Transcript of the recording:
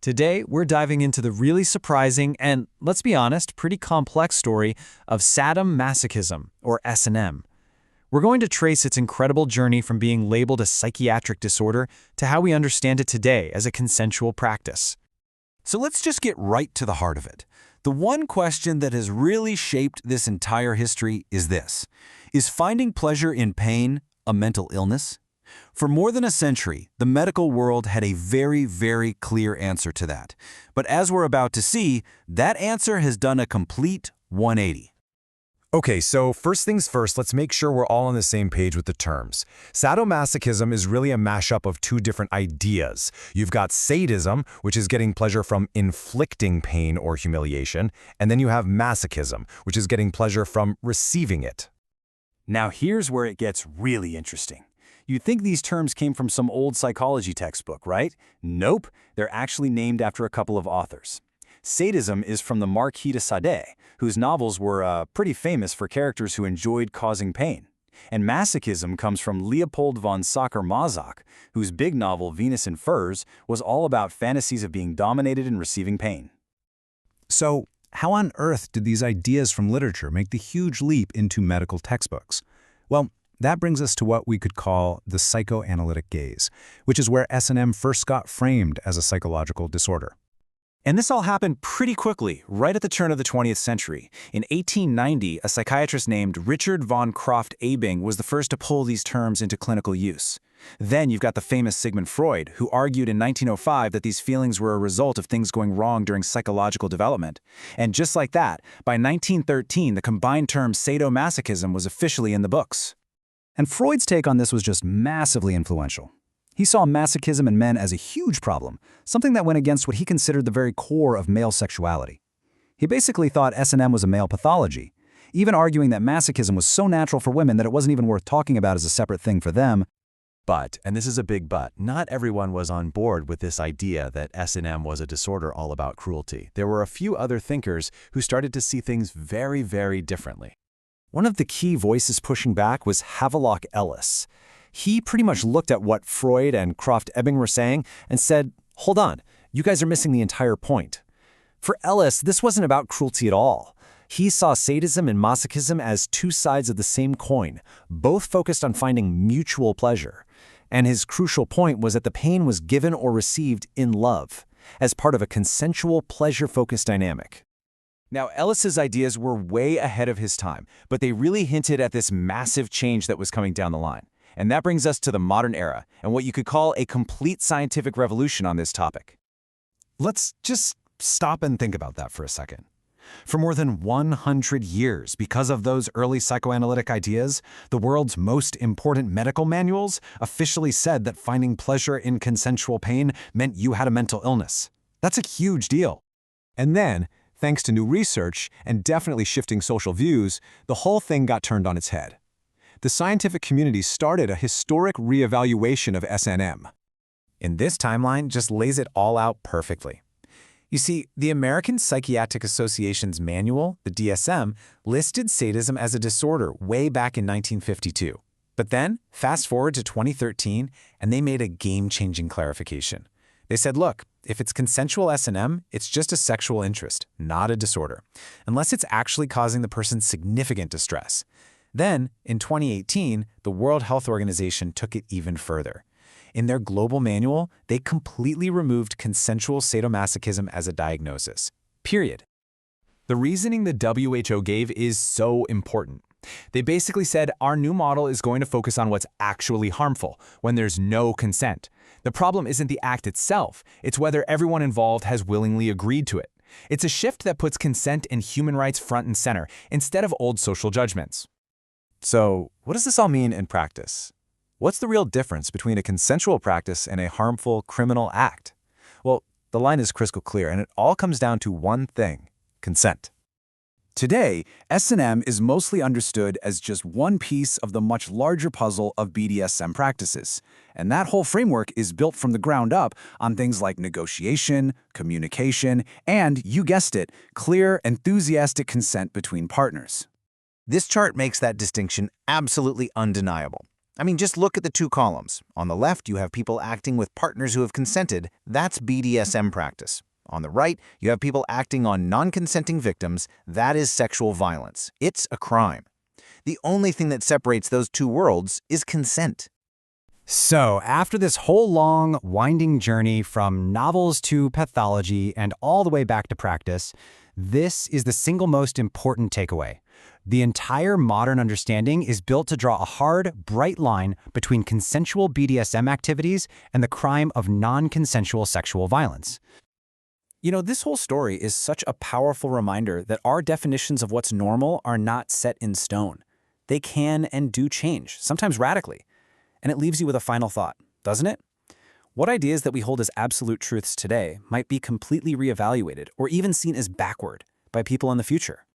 Today, we're diving into the really surprising and, let's be honest, pretty complex story of sadomasochism, or S&M. We're going to trace its incredible journey from being labeled a psychiatric disorder to how we understand it today as a consensual practice. So let's just get right to the heart of it. The one question that has really shaped this entire history is this: is finding pleasure in pain a mental illness? For more than a century, the medical world had a very, very clear answer to that. But as we're about to see, that answer has done a complete 180. Okay, so first things first, let's make sure we're all on the same page with the terms. Sadomasochism is really a mashup of two different ideas. You've got sadism, which is getting pleasure from inflicting pain or humiliation, and then you have masochism, which is getting pleasure from receiving it. Now here's where it gets really interesting. You'd think these terms came from some old psychology textbook, right? Nope, they're actually named after a couple of authors. Sadism is from the Marquis de Sade, whose novels were pretty famous for characters who enjoyed causing pain. And masochism comes from Leopold von Sacher-Masoch, whose big novel Venus in Furs was all about fantasies of being dominated and receiving pain. So, how on earth did these ideas from literature make the huge leap into medical textbooks? Well, that brings us to what we could call the psychoanalytic gaze, which is where S&M first got framed as a psychological disorder. And this all happened pretty quickly, right at the turn of the 20th century. In 1890, a psychiatrist named Richard von Krafft-Ebing was the first to pull these terms into clinical use. Then you've got the famous Sigmund Freud, who argued in 1905 that these feelings were a result of things going wrong during psychological development. And just like that, by 1913, the combined term sadomasochism was officially in the books. And Freud's take on this was just massively influential. He saw masochism in men as a huge problem, something that went against what he considered the very core of male sexuality. He basically thought S&M was a male pathology, even arguing that masochism was so natural for women that it wasn't even worth talking about as a separate thing for them. But, and this is a big but, not everyone was on board with this idea that S&M was a disorder all about cruelty. There were a few other thinkers who started to see things very, very differently. One of the key voices pushing back was Havelock Ellis. He pretty much looked at what Freud and Krafft-Ebing were saying and said, hold on, you guys are missing the entire point. For Ellis, this wasn't about cruelty at all. He saw sadism and masochism as two sides of the same coin, both focused on finding mutual pleasure. And his crucial point was that the pain was given or received in love, as part of a consensual, pleasure-focused dynamic. Now, Ellis's ideas were way ahead of his time, but they really hinted at this massive change that was coming down the line. And that brings us to the modern era, and what you could call a complete scientific revolution on this topic. Let's just stop and think about that for a second. For more than 100 years, because of those early psychoanalytic ideas, the world's most important medical manuals officially said that finding pleasure in consensual pain meant you had a mental illness. That's a huge deal. And then, thanks to new research and definitely shifting social views, the whole thing got turned on its head. The scientific community started a historic reevaluation of S&M. And this timeline just lays it all out perfectly. You see, the American Psychiatric Association's manual, the DSM, listed sadism as a disorder way back in 1952. But then, fast forward to 2013, and they made a game-changing clarification. They said, look, if it's consensual S&M, it's just a sexual interest, not a disorder, unless it's actually causing the person significant distress. Then, in 2018, the World Health Organization took it even further. In their global manual, they completely removed consensual sadomasochism as a diagnosis. Period. The reasoning the WHO gave is so important. They basically said our new model is going to focus on what's actually harmful, when there's no consent. The problem isn't the act itself, it's whether everyone involved has willingly agreed to it. It's a shift that puts consent and human rights front and center, instead of old social judgments. So, what does this all mean in practice? What's the real difference between a consensual practice and a harmful criminal act? Well, the line is crystal clear, and it all comes down to one thing: consent. Today, S&M is mostly understood as just one piece of the much larger puzzle of BDSM practices. And that whole framework is built from the ground up on things like negotiation, communication, and, you guessed it, clear, enthusiastic consent between partners. This chart makes that distinction absolutely undeniable. I mean, just look at the two columns. On the left, you have people acting with partners who have consented. That's BDSM practice. On the right, you have people acting on non-consenting victims. That is sexual violence. It's a crime. The only thing that separates those two worlds is consent. So, after this whole long, winding journey from novels to pathology and all the way back to practice, this is the single most important takeaway. The entire modern understanding is built to draw a hard, bright line between consensual BDSM activities and the crime of non-consensual sexual violence. You know, this whole story is such a powerful reminder that our definitions of what's normal are not set in stone. They can and do change, sometimes radically. And it leaves you with a final thought, doesn't it? What ideas that we hold as absolute truths today might be completely reevaluated or even seen as backward by people in the future?